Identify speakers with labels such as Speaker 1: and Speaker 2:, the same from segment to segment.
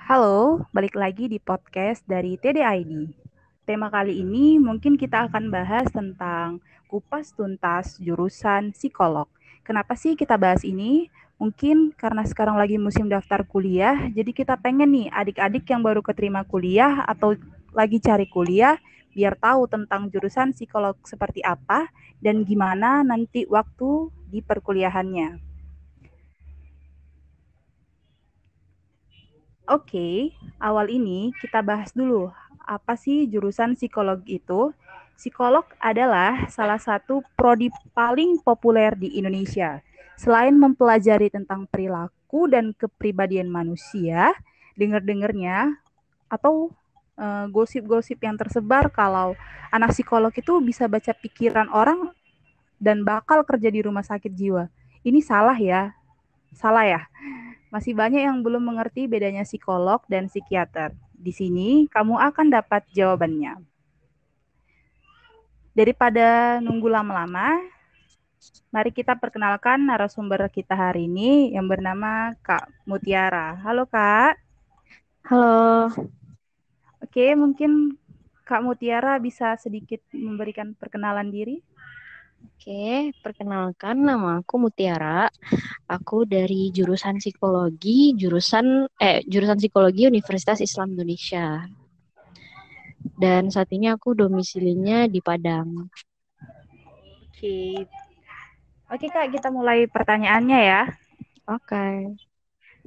Speaker 1: Halo, balik lagi di podcast dari TDID. Tema kali ini mungkin kita akan bahas tentang kupas tuntas jurusan psikolog. Kenapa sih kita bahas ini? Mungkin karena sekarang lagi musim daftar kuliah, jadi kita pengen nih adik-adik yang baru keterima kuliah atau lagi cari kuliah, biar tahu tentang jurusan psikolog seperti apa dan gimana nanti waktu di perkuliahannya. Oke, awal ini kita bahas dulu, apa sih jurusan psikologi itu? Psikolog adalah salah satu prodi paling populer di Indonesia. Selain mempelajari tentang perilaku dan kepribadian manusia, dengar-dengarnya atau gosip-gosip yang tersebar kalau anak psikolog itu bisa baca pikiran orang dan bakal kerja di rumah sakit jiwa. Ini salah ya? Salah ya? Masih banyak yang belum mengerti bedanya psikolog dan psikiater. Di sini kamu akan dapat jawabannya. Daripada nunggu lama-lama, mari kita perkenalkan narasumber kita hari ini yang bernama Kak Mutiara. Halo Kak.
Speaker 2: Halo,
Speaker 1: Oke, mungkin Kak Mutiara bisa sedikit memberikan perkenalan diri.
Speaker 2: oke, perkenalkan nama aku Mutiara. Aku dari jurusan psikologi Universitas Islam Indonesia. Dan saat ini aku domisilinya di Padang.
Speaker 1: Oke. Oke Kak, kita mulai pertanyaannya ya.
Speaker 2: Oke.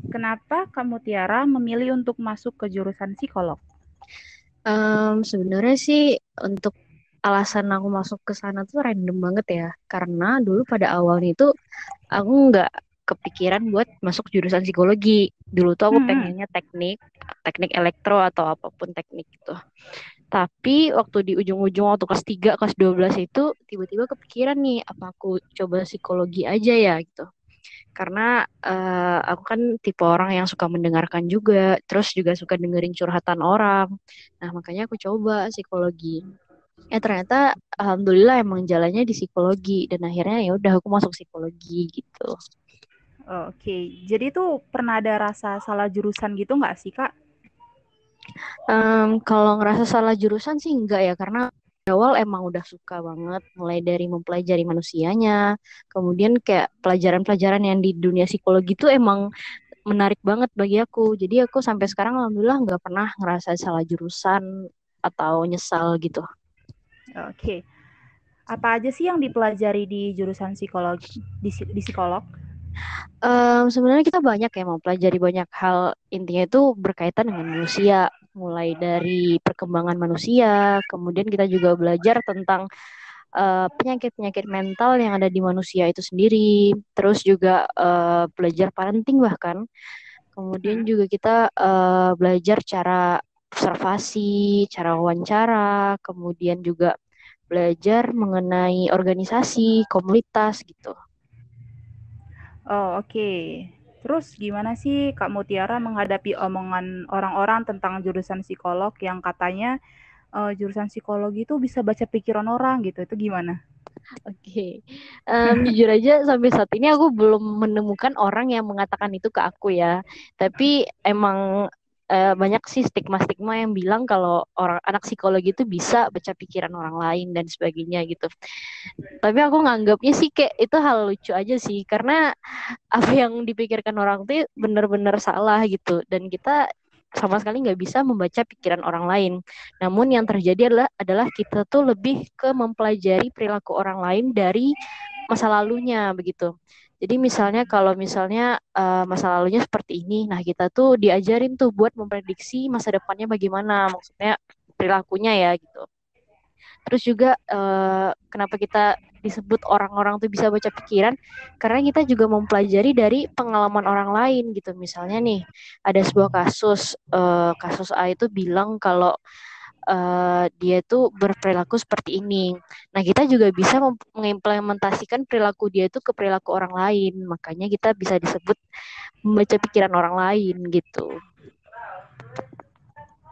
Speaker 1: Kenapa Kak Mutiara memilih untuk masuk ke jurusan psikolog?
Speaker 2: Sebenarnya sih untuk alasan aku masuk ke sana tuh random banget ya. Karena dulu pada awalnya itu aku nggak kepikiran buat masuk jurusan psikologi. Dulu tuh aku
Speaker 1: Hmm,
Speaker 2: pengennya teknik, teknik elektro atau apapun teknik itu. Tapi waktu di ujung-ujung waktu kelas 3 kelas 12 itu tiba-tiba kepikiran nih, apa aku coba psikologi aja ya gitu. Karena aku kan tipe orang yang suka mendengarkan juga, terus juga suka dengerin curhatan orang. Nah, makanya aku coba psikologi. Ternyata alhamdulillah emang jalannya di psikologi dan akhirnya ya udah aku masuk psikologi gitu.
Speaker 1: oke. Jadi tuh pernah ada rasa salah jurusan gitu nggak sih Kak?
Speaker 2: Kalau ngerasa salah jurusan sih enggak ya, karena dari awal emang udah suka banget mulai dari mempelajari manusianya, kemudian kayak pelajaran-pelajaran yang di dunia psikologi itu emang menarik banget bagi aku. Jadi aku sampai sekarang alhamdulillah nggak pernah ngerasa salah jurusan atau nyesal gitu.
Speaker 1: Oke. Apa aja sih yang dipelajari di jurusan psikologi di psikolog?
Speaker 2: Sebenarnya kita banyak ya mau pelajari banyak hal, intinya itu berkaitan dengan manusia, mulai dari perkembangan manusia, kemudian kita juga belajar tentang penyakit-penyakit mental yang ada di manusia itu sendiri, terus juga belajar parenting bahkan, kemudian
Speaker 1: Hmm.
Speaker 2: juga kita belajar cara observasi, cara wawancara, kemudian juga belajar mengenai organisasi, komunitas gitu.
Speaker 1: Oh, oke. Terus gimana sih Kak Mutiara menghadapi omongan orang-orang tentang jurusan psikolog yang katanya jurusan psikologi itu bisa baca pikiran orang gitu. Itu gimana?
Speaker 2: Oke, jujur aja sampai saat ini aku belum menemukan orang yang mengatakan itu ke aku ya. Tapi emang banyak sih stigma-stigma yang bilang kalau orang anak psikologi itu bisa baca pikiran orang lain dan sebagainya gitu. Tapi aku nganggapnya sih kayak itu hal lucu aja sih, karena apa yang dipikirkan orang tuh bener-bener salah gitu. Dan kita sama sekali nggak bisa membaca pikiran orang lain. Namun yang terjadi adalah kita tuh lebih ke mempelajari perilaku orang lain dari masa lalunya begitu. Jadi misalnya kalau misalnya masa lalunya seperti ini, nah kita tuh diajarin tuh buat memprediksi masa depannya bagaimana, maksudnya perilakunya ya gitu. Terus juga kenapa kita disebut orang-orang tuh bisa baca pikiran, karena kita juga mempelajari dari pengalaman orang lain gitu. Misalnya nih, ada sebuah kasus, kasus A itu bilang kalau dia itu berperilaku seperti ini. Nah, kita juga bisa mengimplementasikan perilaku dia itu ke perilaku orang lain. Makanya kita bisa disebut membaca pikiran orang lain gitu.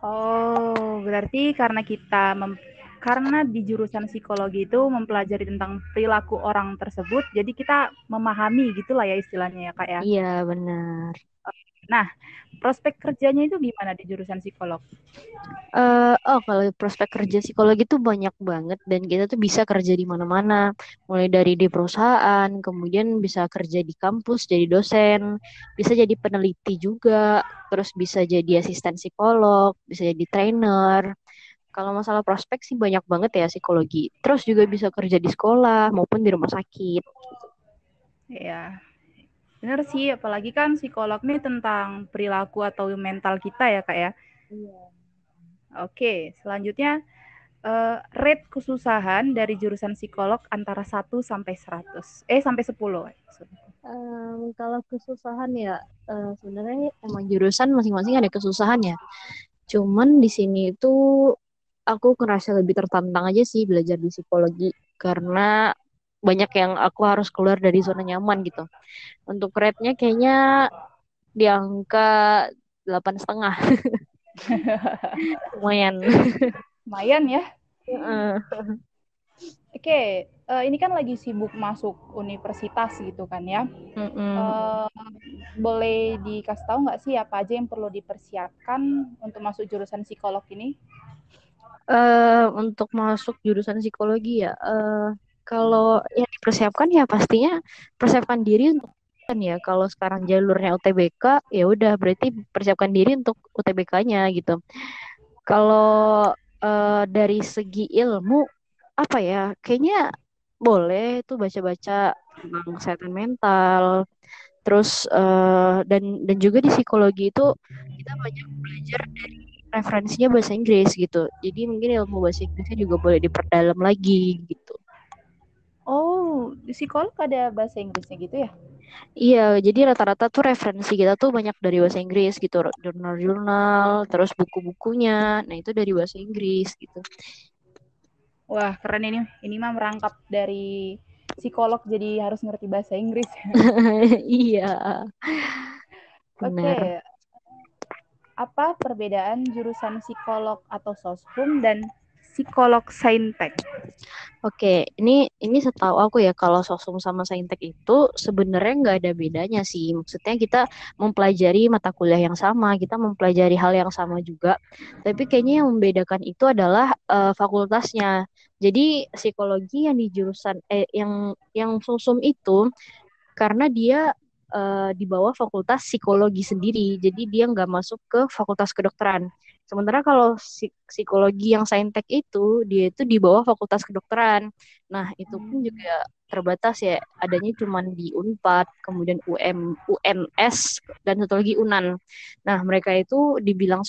Speaker 1: Oh, berarti karena di jurusan psikologi itu mempelajari tentang perilaku orang tersebut, jadi kita memahami gitulah ya istilahnya ya Kak ya.
Speaker 2: Iya, benar.
Speaker 1: Nah, prospek kerjanya itu gimana di jurusan psikolog?
Speaker 2: Oh, kalau prospek kerja psikologi tuh banyak banget dan kita tuh bisa kerja di mana-mana, mulai dari di perusahaan, kemudian bisa kerja di kampus jadi dosen, bisa jadi peneliti juga, terus bisa jadi asisten psikolog, bisa jadi trainer. Kalau masalah prospek sih banyak banget ya psikologi. Terus juga bisa kerja di sekolah maupun di rumah sakit.
Speaker 1: Ya, bener sih, apalagi kan psikolog nih tentang perilaku atau mental kita ya, Kak ya.
Speaker 2: Iya.
Speaker 1: Oke, selanjutnya rate kesusahan dari jurusan psikolog antara 1 sampai 100. Sampai 10.
Speaker 2: Kalau kesusahan ya sebenarnya emang jurusan masing-masing ada kesusahan ya. Cuman di sini itu aku ngerasa lebih tertantang aja sih belajar di psikologi karena banyak yang aku harus keluar dari zona nyaman gitu. Untuk rate-nya kayaknya di angka 8,5. Lumayan.
Speaker 1: Lumayan ya.
Speaker 2: Heeh.
Speaker 1: Oke, ini kan lagi sibuk masuk universitas gitu kan ya.
Speaker 2: Mm-mm.
Speaker 1: Eh, Boleh dikasih tahu nggak sih apa aja yang perlu dipersiapkan untuk masuk jurusan psikolog ini?
Speaker 2: Untuk masuk jurusan psikologi ya, kalau yang dipersiapkan ya pastinya persiapkan diri untuk kan ya. Kalau sekarang jalurnya UTBK, ya udah berarti persiapkan diri untuk UTBK-nya gitu. Kalau dari segi ilmu apa ya, kayaknya boleh tuh baca-baca tentang kesehatan mental. Terus dan juga di psikologi itu kita banyak belajar dari referensinya bahasa Inggris gitu. Jadi mungkin ilmu bahasa Inggrisnya juga boleh diperdalam lagi gitu.
Speaker 1: Oh, di psikolog ada bahasa Inggrisnya gitu ya?
Speaker 2: Iya, jadi rata-rata tuh referensi kita tuh banyak dari bahasa Inggris gitu, jurnal-jurnal, terus buku-bukunya. Nah, itu dari bahasa Inggris gitu.
Speaker 1: Wah, keren ini. Ini mah merangkap dari psikolog jadi harus ngerti bahasa Inggris.
Speaker 2: Iya, benar.
Speaker 1: Oke, apa perbedaan jurusan psikolog atau soshum dan psikolog saintek?
Speaker 2: Oke, ini setahu aku ya kalau sosum sama saintek itu sebenarnya nggak ada bedanya sih. Maksudnya kita mempelajari mata kuliah yang sama, kita mempelajari hal yang sama juga. Tapi kayaknya yang membedakan itu adalah fakultasnya. Jadi psikologi yang di jurusan yang sosum itu karena dia di bawah fakultas psikologi sendiri, jadi dia nggak masuk ke fakultas kedokteran. Sementara kalau psikologi yang saintek itu, dia itu di bawah fakultas kedokteran. Nah, itu pun juga terbatas ya, adanya cuma di Unpad, kemudian UNS, dan satu lagi UNAN. Nah, mereka itu dibilang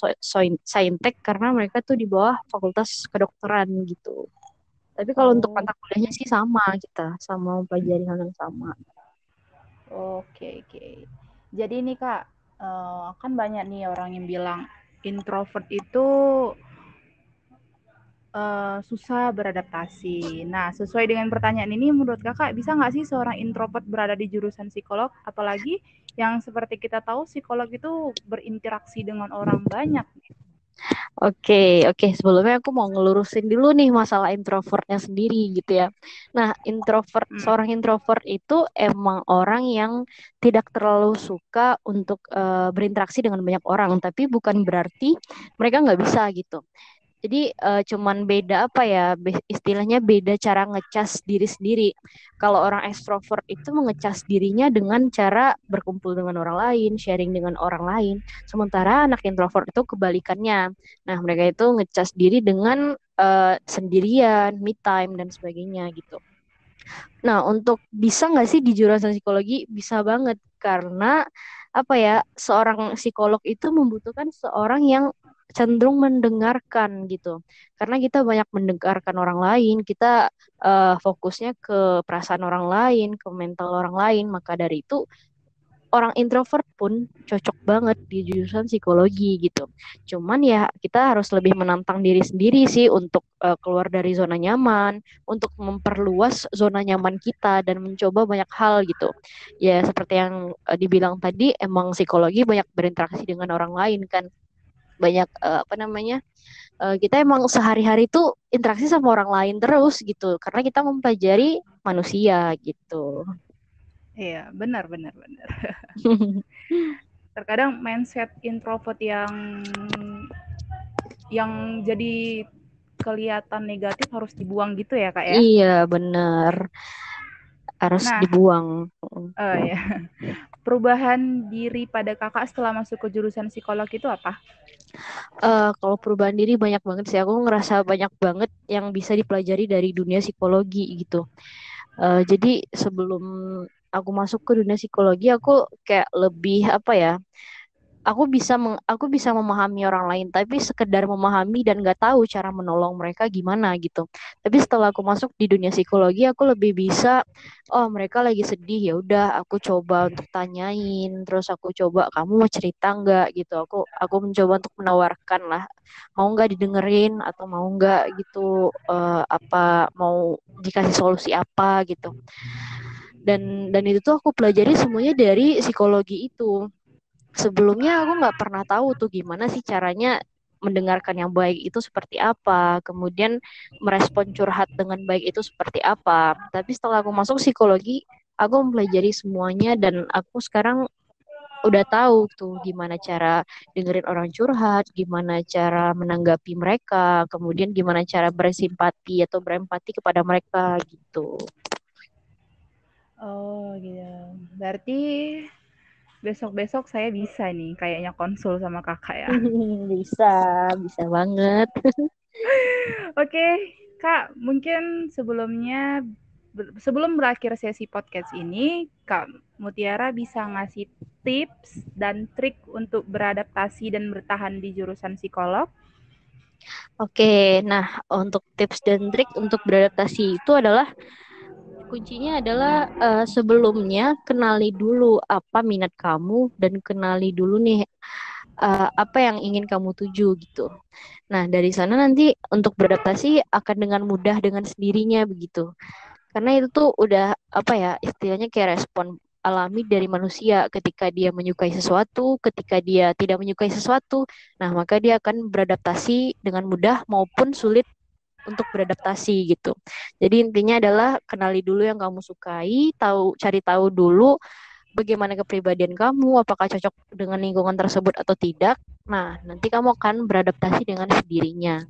Speaker 2: saintek karena mereka tuh di bawah fakultas kedokteran gitu. Tapi kalau untuk
Speaker 1: Oh,
Speaker 2: mata kuliahnya sih sama kita, sama mempelajari hal yang sama.
Speaker 1: oke, oke. Jadi ini Kak, kan banyak nih orang yang bilang introvert itu susah beradaptasi. Nah, sesuai dengan pertanyaan ini, menurut Kakak bisa nggak sih seorang introvert berada di jurusan psikolog? Apalagi yang seperti kita tahu psikolog itu berinteraksi dengan orang banyak.
Speaker 2: Oke, oke. Sebelumnya aku mau ngelurusin dulu nih masalah introvertnya sendiri gitu ya. Nah,
Speaker 1: Hmm.
Speaker 2: seorang introvert itu emang orang yang tidak terlalu suka untuk berinteraksi dengan banyak orang, tapi bukan berarti mereka nggak bisa gitu. Jadi cuman beda apa ya, istilahnya beda cara ngecas diri sendiri. Kalau orang ekstrovert itu mengecas dirinya dengan cara berkumpul dengan orang lain, sharing dengan orang lain. Sementara anak introvert itu kebalikannya. Nah, mereka itu ngecas diri dengan sendirian, me time dan sebagainya gitu. Nah, untuk bisa nggak sih di jurusan psikologi? Bisa banget karena apa ya, seorang psikolog itu membutuhkan seorang yang cenderung mendengarkan gitu. Karena kita banyak mendengarkan orang lain, kita fokusnya ke perasaan orang lain, ke mental orang lain. Maka dari itu orang introvert pun cocok banget di jurusan psikologi gitu. Cuman ya kita harus lebih menantang diri sendiri sih untuk keluar dari zona nyaman, untuk memperluas zona nyaman kita dan mencoba banyak hal gitu. Ya seperti yang dibilang tadi, emang psikologi banyak berinteraksi dengan orang lain kan. Banyak apa namanya? Kita emang sehari-hari tuh interaksi sama orang lain terus gitu karena kita mempelajari manusia gitu.
Speaker 1: Iya, benar, benar, benar. terkadang mindset introvert yang jadi kelihatan negatif harus dibuang gitu ya, Kak ya.
Speaker 2: Iya, bener. Harus
Speaker 1: Nah,
Speaker 2: dibuang.
Speaker 1: ya. Perubahan diri pada Kakak setelah masuk ke jurusan psikolog itu apa?
Speaker 2: Kalau perubahan diri banyak banget sih. Aku ngerasa banyak banget yang bisa dipelajari dari dunia psikologi gitu. Jadi sebelum aku masuk ke dunia psikologi, aku kayak lebih apa ya? Aku bisa memahami orang lain, tapi sekedar memahami dan nggak tahu cara menolong mereka gimana gitu. Tapi setelah aku masuk di dunia psikologi, aku lebih bisa, oh mereka lagi sedih ya udah, aku coba untuk tanyain, terus aku coba kamu mau cerita nggak gitu. Aku mencoba untuk menawarkan lah, mau nggak didengerin atau mau nggak gitu, apa mau dikasih solusi apa gitu. Dan itu tuh aku pelajari semuanya dari psikologi itu. Sebelumnya aku nggak pernah tahu tuh gimana sih caranya mendengarkan yang baik itu seperti apa, kemudian merespon curhat dengan baik itu seperti apa. Tapi setelah aku masuk psikologi, aku mempelajari semuanya dan aku sekarang udah tahu tuh gimana cara dengerin orang curhat, gimana cara menanggapi mereka, kemudian gimana cara bersimpati atau berempati kepada mereka gitu.
Speaker 1: Oh, gitu. Berarti besok-besok saya bisa nih kayaknya konsul sama Kakak ya.
Speaker 2: Bisa, bisa banget.
Speaker 1: Oke, Kak, mungkin sebelum berakhir sesi podcast ini, Kak Mutiara bisa ngasih tips dan trik untuk beradaptasi dan bertahan di jurusan psikolog.
Speaker 2: Oke, nah untuk tips dan trik untuk beradaptasi itu adalah kuncinya adalah sebelumnya kenali dulu apa minat kamu dan kenali dulu nih apa yang ingin kamu tuju gitu. Nah, dari sana nanti untuk beradaptasi akan dengan mudah dengan sendirinya begitu. Karena itu tuh udah apa ya istilahnya kayak respon alami dari manusia ketika dia menyukai sesuatu, ketika dia tidak menyukai sesuatu. Nah, maka dia akan beradaptasi dengan mudah maupun sulit untuk beradaptasi gitu. Jadi intinya adalah kenali dulu yang kamu sukai, cari tahu dulu bagaimana kepribadian kamu, apakah cocok dengan lingkungan tersebut atau tidak. Nah, nanti kamu akan beradaptasi dengan sendirinya.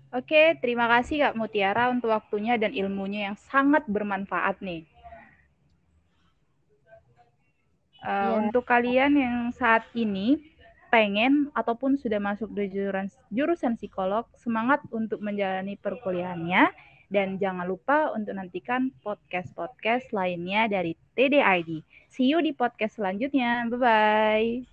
Speaker 1: Oke, terima kasih Kak Mutiara untuk waktunya dan ilmunya yang sangat bermanfaat nih.
Speaker 2: Iya.
Speaker 1: Untuk kalian yang saat ini pengen ataupun sudah masuk di jurusan psikolog, semangat untuk menjalani perkuliahannya dan jangan lupa untuk nantikan podcast-podcast lainnya dari TDID. See you di podcast selanjutnya. Bye-bye.